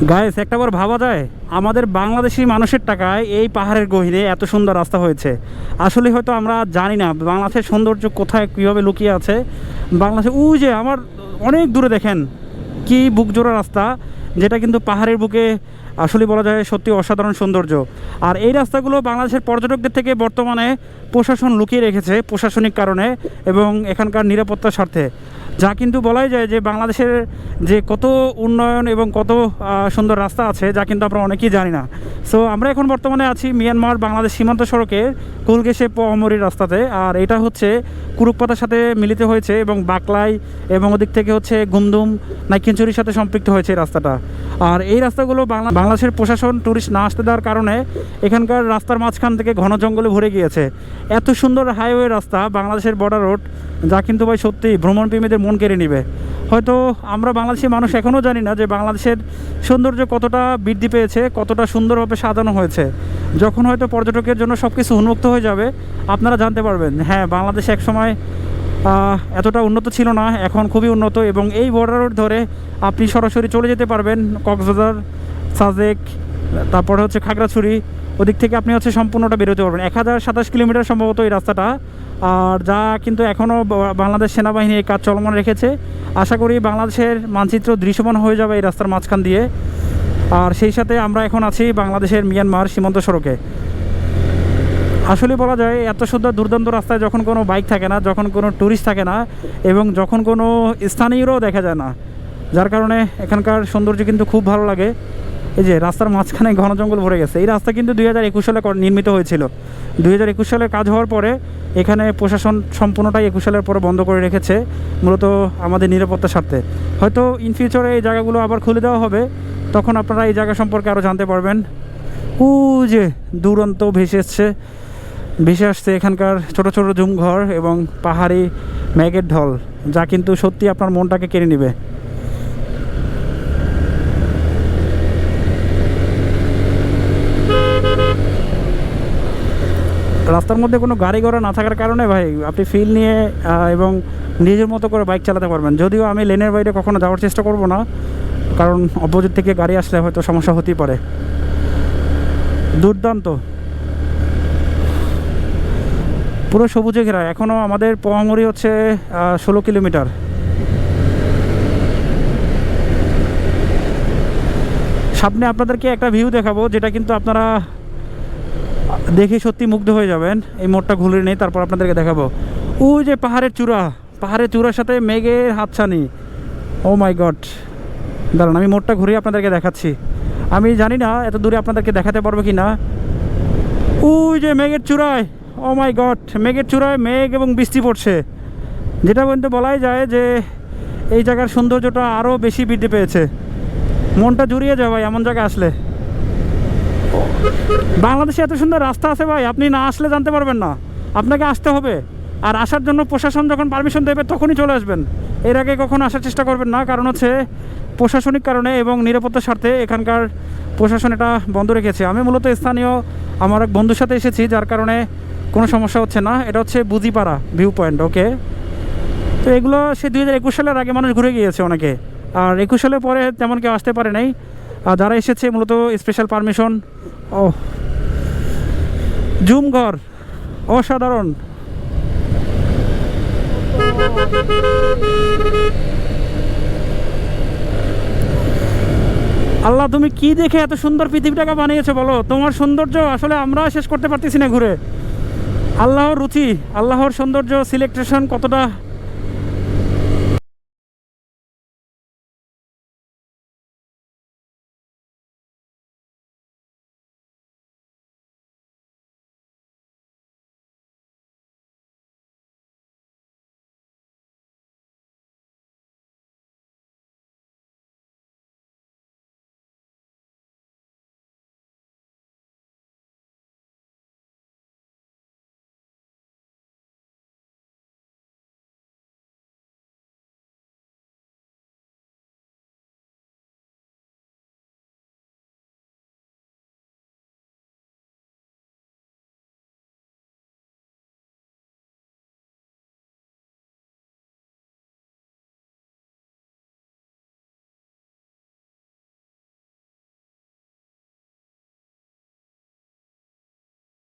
Guys একটাবার ভাবা যায় আমাদের বাংলাদেশি মানুষের টাকায় এই পাহাড়ের গহীনে এত সুন্দর রাস্তা হয়েছে। আসলে হয়তো আমরা জানি না বাংলাদেশের সৌন্দর্য কোথায় কীভাবে লুকিয়ে আছে। বাংলাদেশে ওই যে আমার অনেক দূরে দেখেন কি বুকজোড়া রাস্তা, যেটা কিন্তু পাহাড়ের বুকে আসলে বলা যায় সত্যি অসাধারণ সৌন্দর্য। আর এই রাস্তাগুলো বাংলাদেশের পর্যটকদের থেকে বর্তমানে প্রশাসন লুকিয়ে রেখেছে প্রশাসনিক কারণে এবং এখানকার নিরাপত্তার স্বার্থে, যা কিন্তু বলাই যায় যে বাংলাদেশের যে কত উন্নয়ন এবং কত সুন্দর রাস্তা আছে, যা কিন্তু আমরা অনেকেই জানি না। সো আমরা এখন বর্তমানে আছি মিয়ানমার বাংলাদেশ সীমান্ত সড়কের কুলগেসে পোয়ামরি রাস্তাতে। আর এটা হচ্ছে কুরুকপাতার সাথে মিলিত হয়েছে এবং বাকলাই এবং ওদিক থেকে হচ্ছে গুমদুম নাইকিনচুরির সাথে সম্পৃক্ত হয়েছে এই রাস্তাটা। আর এই রাস্তাগুলো বাংলাদেশের প্রশাসন ট্যুরিস্ট না আসতে দেওয়ার কারণে এখানকার রাস্তার মাঝখান থেকে ঘন জঙ্গলে ভরে গিয়েছে। এত সুন্দর হাইওয়ে রাস্তা বাংলাদেশের বর্ডার রোড, যা কিন্তু ভাই সত্যি ভ্রমণপ্রেমীদের মন কেড়ে নেবে। হয়তো আমরা বাংলাদেশি মানুষ এখনও জানি না যে বাংলাদেশের সৌন্দর্য কতটা বৃদ্ধি পেয়েছে, কতটা সুন্দরভাবে সাজানো হয়েছে। যখন হয়তো পর্যটকের জন্য সব কিছু উন্মুক্ত হয়ে যাবে আপনারা জানতে পারবেন হ্যাঁ বাংলাদেশ একসময় এতটা উন্নত ছিল না, এখন খুবই উন্নত। এবং এই বর্ডার রোড ধরে আপনি সরাসরি চলে যেতে পারবেন কক্সবাজার, সাজেক, তারপরে হচ্ছে খাগড়াছড়ি, ওদিক থেকে আপনি হচ্ছে সম্পূর্ণটা বেরোতে পারবেন। 1027 কিলোমিটার সম্ভবত এই রাস্তাটা। আর যা কিন্তু এখনও বাংলাদেশ সেনাবাহিনী এই কাজ চলমান রেখেছে। আশা করি বাংলাদেশের মানচিত্র দৃশ্যমান হয়ে যাবে এই রাস্তার মাঝখান দিয়ে। আর সেই সাথে আমরা এখন আছি বাংলাদেশের মিয়ানমার সীমান্ত সড়কে। আসলে বলা যায় এত সুন্দর দুর্দান্ত রাস্তায় যখন কোনো বাইক থাকে না, যখন কোনো ট্যুরিস্ট থাকে না এবং যখন কোনো স্থানীয়রাও দেখা যায় না, যার কারণে এখানকার সৌন্দর্য কিন্তু খুব ভালো লাগে। এই যে রাস্তার মাঝখানে ঘন জঙ্গল ভরে গেছে। এই রাস্তা কিন্তু 2021 সালে নির্মিত হয়েছিল। 2021 সালে কাজ হওয়ার পরে এখানে প্রশাসন সম্পূর্ণটাই 21 সালের পরে বন্ধ করে রেখেছে, মূলত আমাদের নিরাপত্তার স্বার্থে। হয়তো ইন ফিউচারে এই জায়গাগুলো আবার খুলে দেওয়া হবে, তখন আপনারা এই জায়গা সম্পর্কে আরও জানতে পারবেন। ও যে দুরন্ত ভেসে আসছে এখানকার ছোট ছোট ঝুমঘর এবং পাহাড়ি মেঘের ঢল, যা কিন্তু সত্যি আপনার মনটাকে কেড়ে নেবে। রাস্তার মধ্যে কোনো গাড়ি ঘোড়া না থাকার কারণে ভাই আপনি ফিল নিয়ে এবং নিজের মতো করে বাইক চালাতে পারবেন। যদিও আমি লেনের বাইরে কখনো যাওয়ার চেষ্টা করব না, কারণ অপোজিট থেকে গাড়ি আসলে হয়তো সমস্যা হতেই পারে। দুর্দান্ত, পুরো সবুজে ঘেরা। এখনও আমাদের পোয়ামরি হচ্ছে 16 কিলোমিটার। সামনে আপনাদেরকে একটা ভিউ দেখাবো, যেটা কিন্তু আপনারা দেখে সত্যি মুগ্ধ হয়ে যাবেন। এই মোড়টা ঘুরে নেই, তারপর আপনাদেরকে দেখাবো। ওই যে পাহাড়ের চূড়ার সাথে মেঘের হাতছানি। ও মাই গড, দাঁড়ান আমি মোড়টা ঘুরে আপনাদেরকে দেখাচ্ছি। আমি জানি না এত দূরে আপনাদেরকে দেখাতে পারবো কি না। ওই যে মেঘের চূড়ায়, ও মাই গড, মেঘের চূড়ায় মেঘ এবং বৃষ্টি পড়ছে, যেটা বলতে বলাই যায় যে এই জায়গার সৌন্দর্যটা আরও বেশি বৃদ্ধি পেয়েছে। মনটা জুড়িয়ে যায় ভাই এমন জায়গায় আসলে। বাংলাদেশে এত সুন্দর রাস্তা আছে ভাই, আপনি না আসলে জানতে পারবেন না, আপনাকে আসতে হবে। আর আসার জন্য প্রশাসন যখন পারমিশন দেবে তখনই চলে আসবেন, এর আগে কখনো আসার চেষ্টা করবেন না। কারণ হচ্ছে প্রশাসনিক কারণে এবং নিরাপত্তার স্বার্থে এখানকার প্রশাসন এটা বন্ধ রেখেছে। আমি মূলত স্থানীয় আমার এক বন্ধুর সাথে এসেছি, যার কারণে কোনো সমস্যা হচ্ছে না। এটা হচ্ছে বুজিপাড়া ভিউ পয়েন্ট, ওকে। তো এগুলো সে 2021 সালের আগে মানুষ ঘুরে গিয়েছে অনেকে, আর 21 সালের পরে তেমন কেউ আসতে পারে নাই। আর যারা এসেছে মূলত স্পেশাল পারমিশন। ও ঝুমঘর অসাধারণ। আল্লাহ, তুমি কি দেখে এত সুন্দর পৃথিবীটাকে বানিয়েছো বলো। তোমার সৌন্দর্য আসলে আমরা শেষ করতে পারতেছি না ঘুরে। আল্লাহর রুচি, আল্লাহর সৌন্দর্য সিলেকশন কতটা